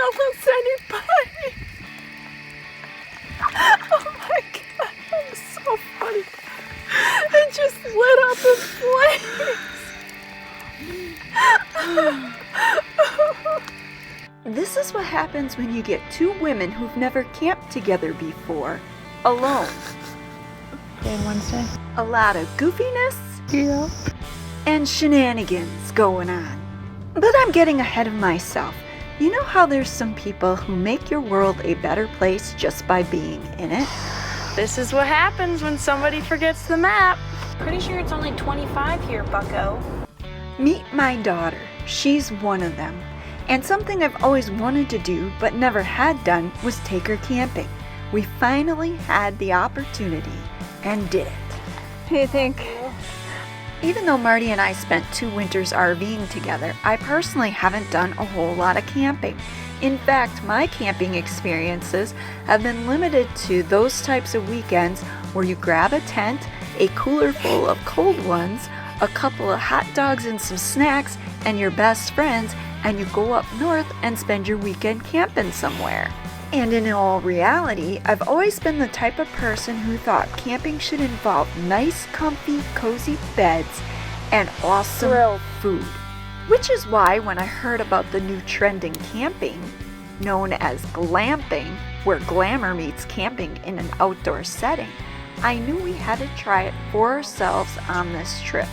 almost anybody. Oh my God, that was so funny. It just lit up in flames. This is what happens when you get two women who've never camped together before, alone. And Wednesday. A lot of goofiness, Yeah. and shenanigans going on. But I'm getting ahead of myself. You know how there's some people who make your world a better place just by being in it? This is what happens when somebody forgets the map. Pretty sure it's only 25 here, bucko. Meet my daughter. She's one of them. And something I've always wanted to do but never had done was take her camping. We finally had the opportunity and did it. What do you think? Even though Marty and I spent 2 winters RVing together, I personally haven't done a whole lot of camping. In fact, my camping experiences have been limited to those types of weekends where you grab a tent, a cooler full of cold ones, a couple of hot dogs and some snacks, and your best friends, and you go up north and spend your weekend camping somewhere. And in all reality, I've always been the type of person who thought camping should involve nice, comfy, cozy beds and awesome food. Which is why when I heard about the new trend in camping, known as glamping, where glamour meets camping in an outdoor setting, I knew we had to try it for ourselves on this trip.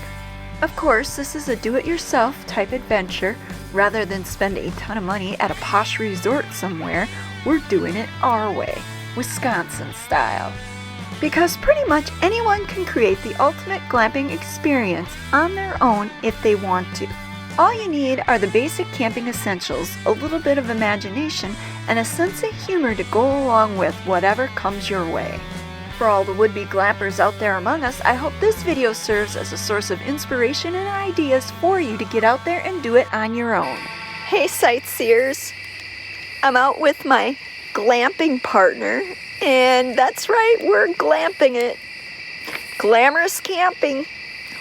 Of course, this is a do-it-yourself type adventure. Rather than spend a ton of money at a posh resort somewhere, we're doing it our way, Wisconsin style. Because pretty much anyone can create the ultimate glamping experience on their own if they want to. All you need are the basic camping essentials, a little bit of imagination, and a sense of humor to go along with whatever comes your way. For all the would-be glampers out there among us, I hope this video serves as a source of inspiration and ideas for you to get out there and do it on your own. Hey sightseers! I'm out with my glamping partner, and that's right, we're glamping it. Glamorous camping,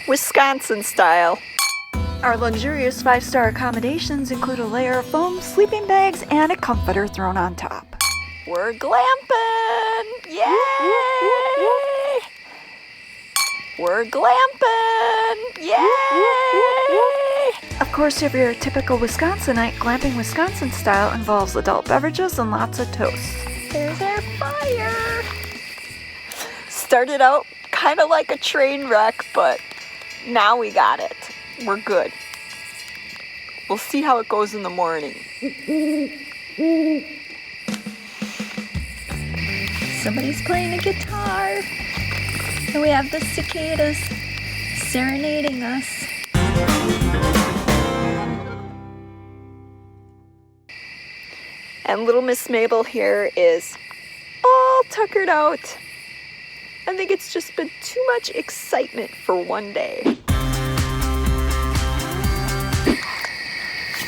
Wisconsin style. Our luxurious 5-star accommodations include a layer of foam, sleeping bags, and a comforter thrown on top. We're glamping! Yay! We're glamping! Yay! Of course, if you're a typical Wisconsinite, glamping Wisconsin style involves adult beverages and lots of toast. There's our fire! Started out kind of like a train wreck, but now we got it. We're good. We'll see how it goes in the morning. Somebody's playing a guitar. And we have the cicadas serenading us. And little Miss Mabel here is all tuckered out. I think it's just been too much excitement for one day.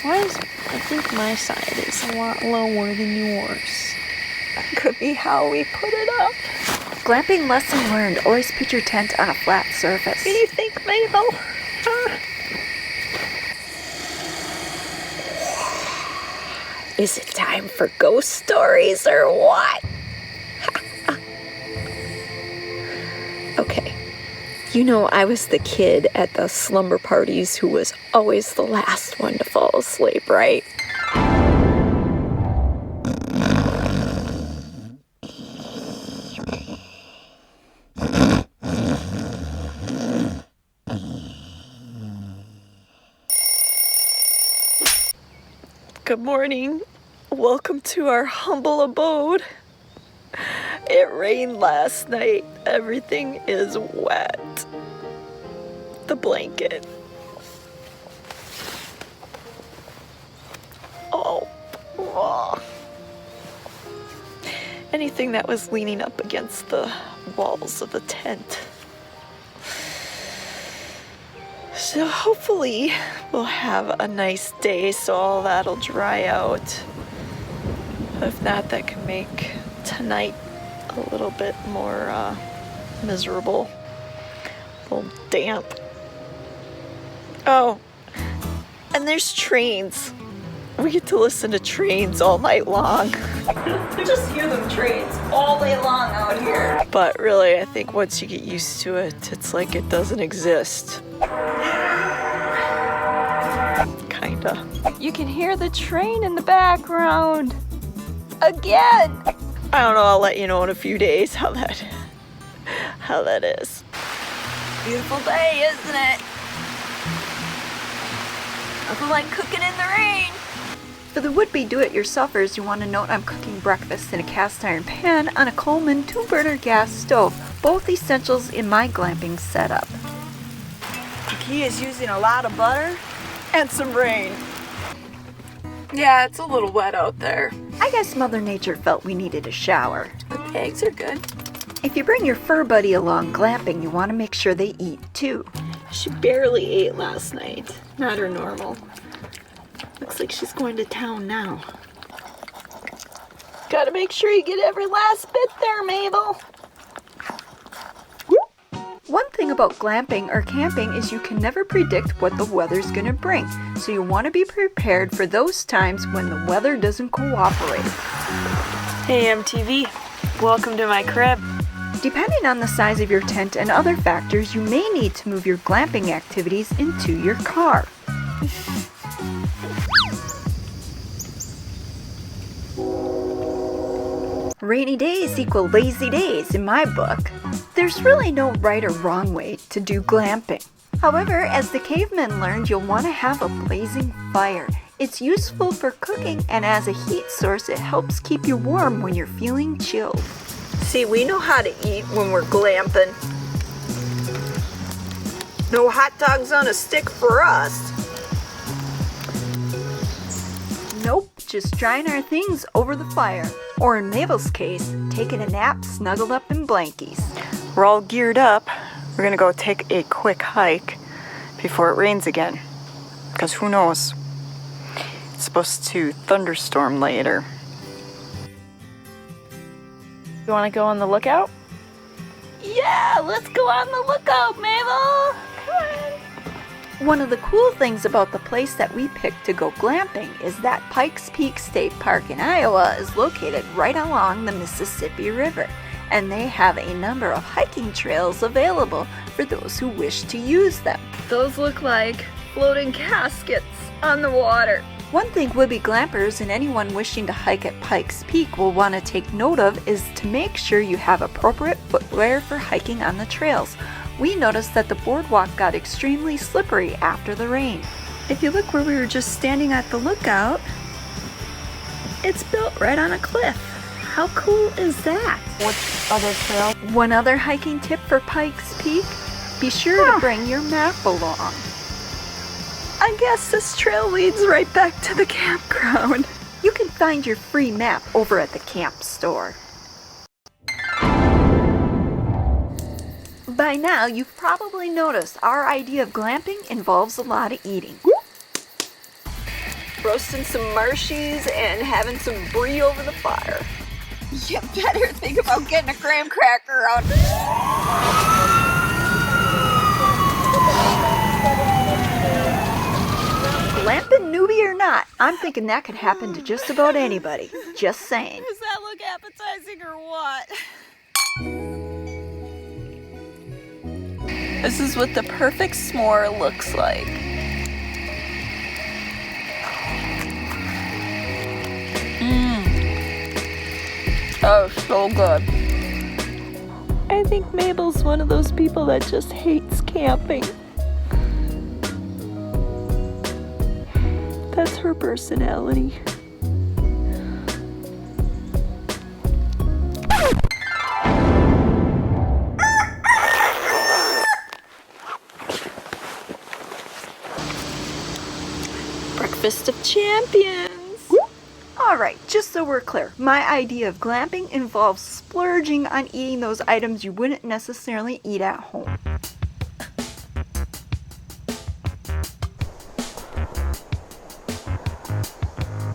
I think my side is a lot lower than yours. That could be how we put it up. Glamping lesson learned. Always put your tent on a flat surface. What do you think, Mabel? Is it time for ghost stories or what? Okay. You know, I was the kid at the slumber parties who was always the last one to fall asleep, right? Good morning. Welcome to our humble abode. It rained last night. Everything is wet. The blanket. Oh. Anything that was leaning up against the walls of the tent. So hopefully we'll have a nice day so all that'll dry out. If not, that can make tonight a little bit more miserable. A little damp. Oh, and there's trains. We get to listen to trains all night long. Just hear them trains all day long out here. But really, I think once you get used to it, it's like it doesn't exist. Kinda. You can hear the train in the background. Again. I don't know, I'll let you know in a few days how that is. Beautiful day, isn't it? Nothing like cooking in the rain. For the would-be do-it-yourselfers, you want to note I'm cooking breakfast in a cast iron pan on a Coleman 2-burner gas stove, both essentials in my glamping setup. The key is using a lot of butter and some rain. Yeah, it's a little wet out there. I guess Mother Nature felt we needed a shower. But the eggs are good. If you bring your fur buddy along glamping, you want to make sure they eat too. She barely ate last night. Not her normal. Looks like she's going to town now. Gotta make sure you get every last bit there, Mabel. One thing about glamping or camping is you can never predict what the weather's gonna bring, so you want to be prepared for those times when the weather doesn't cooperate. Hey MTV, welcome to my crib. Depending on the size of your tent and other factors, you may need to move your glamping activities into your car. Rainy days equal lazy days in my book. There's really no right or wrong way to do glamping. However, as the cavemen learned, you'll want to have a blazing fire. It's useful for cooking, and as a heat source, it helps keep you warm when you're feeling chilled. See, we know how to eat when we're glamping. No hot dogs on a stick for us. Nope, just drying our things over the fire. Or in Mabel's case, taking a nap snuggled up in blankies. We're all geared up. We're gonna go take a quick hike before it rains again. Because who knows? It's supposed to thunderstorm later. You wanna go on the lookout? Yeah, let's go on the lookout, Mabel! Come on! One of the cool things about the place that we picked to go glamping is that Pike's Peak State Park in Iowa is located right along the Mississippi River, and they have a number of hiking trails available for those who wish to use them. Those look like floating caskets on the water. One thing would-be glampers and anyone wishing to hike at Pike's Peak will want to take note of is to make sure you have appropriate footwear for hiking on the trails. We noticed that the boardwalk got extremely slippery after the rain. If you look where we were just standing at the lookout, it's built right on a cliff. How cool is that? What other trail? One other hiking tip for Pike's Peak, be sure to bring your map along. I guess this trail leads right back to the campground. You can find your free map over at the camp store. By now, you've probably noticed our idea of glamping involves a lot of eating. Roasting some marshies and having some brie over the fire. You better think about getting a graham cracker out. Glamping newbie or not, I'm thinking that could happen to just about anybody. Just saying. Does that look appetizing or what? This is what the perfect s'more looks like. Oh, so good. I think Mabel's one of those people that just hates camping. That's her personality. Breakfast of champions. Alright, just so we're clear, my idea of glamping involves splurging on eating those items you wouldn't necessarily eat at home.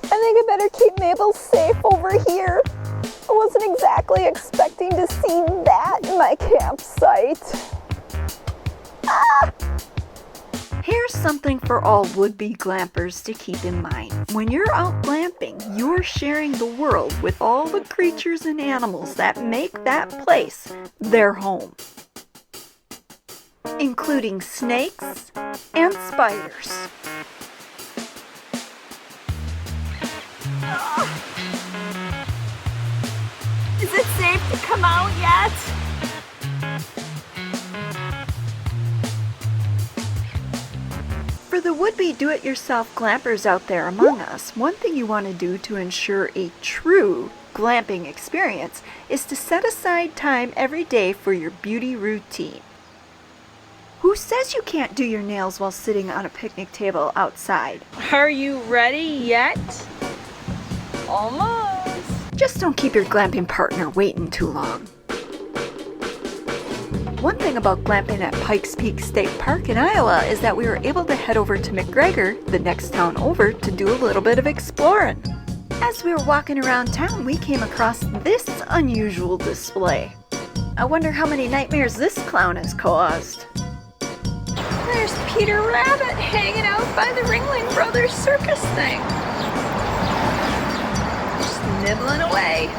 I think I better keep Mabel safe over here. I wasn't exactly expecting to see that in my campsite. Ah! Here's something for all would-be glampers to keep in mind. When you're out glamping, you're sharing the world with all the creatures and animals that make that place their home, including snakes and spiders. Is it safe to come out yet? For the would-be do-it-yourself glampers out there among us, one thing you want to do to ensure a true glamping experience is to set aside time every day for your beauty routine. Who says you can't do your nails while sitting on a picnic table outside? Are you ready yet? Almost. Just don't keep your glamping partner waiting too long. One thing about glamping at Pike's Peak State Park in Iowa is that we were able to head over to McGregor, the next town over, to do a little bit of exploring. As we were walking around town, we came across this unusual display. I wonder how many nightmares this clown has caused. There's Peter Rabbit hanging out by the Ringling Brothers circus thing. Just nibbling away.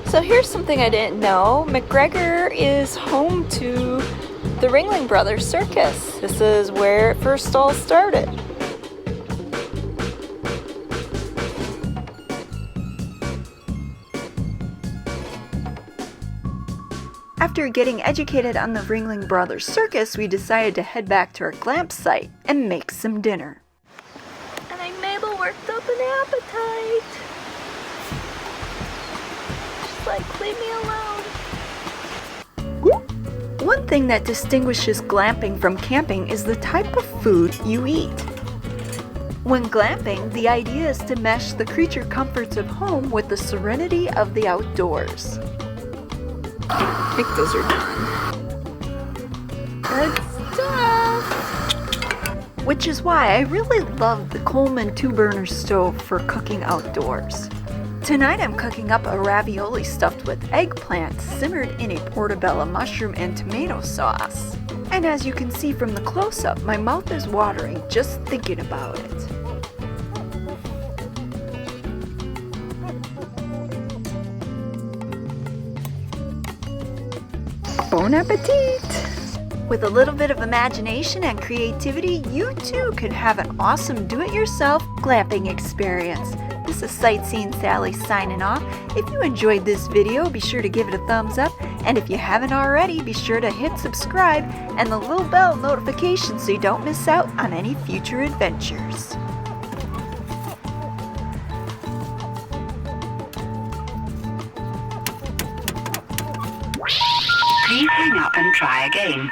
So here's something I didn't know. McGregor is home to the Ringling Brothers circus. This is where it first all started. After getting educated on the Ringling Brothers circus, we decided to head back to our glamp site and make some dinner. I think Mabel worked up an appetite. She's like, leave me alone. One thing that distinguishes glamping from camping is the type of food you eat. When glamping, the idea is to mesh the creature comforts of home with the serenity of the outdoors. I think those are done. Good stuff. Which is why I really love the Coleman 2-burner stove for cooking outdoors. Tonight I'm cooking up a ravioli stuffed with eggplant simmered in a portobello mushroom and tomato sauce. And as you can see from the close-up, my mouth is watering just thinking about it. Bon appetit! With a little bit of imagination and creativity, you too can have an awesome do-it-yourself glamping experience. This is Sightseeing Sally signing off. If you enjoyed this video, be sure to give it a thumbs up. And if you haven't already, be sure to hit subscribe and the little bell notification so you don't miss out on any future adventures. Please hang up and try again.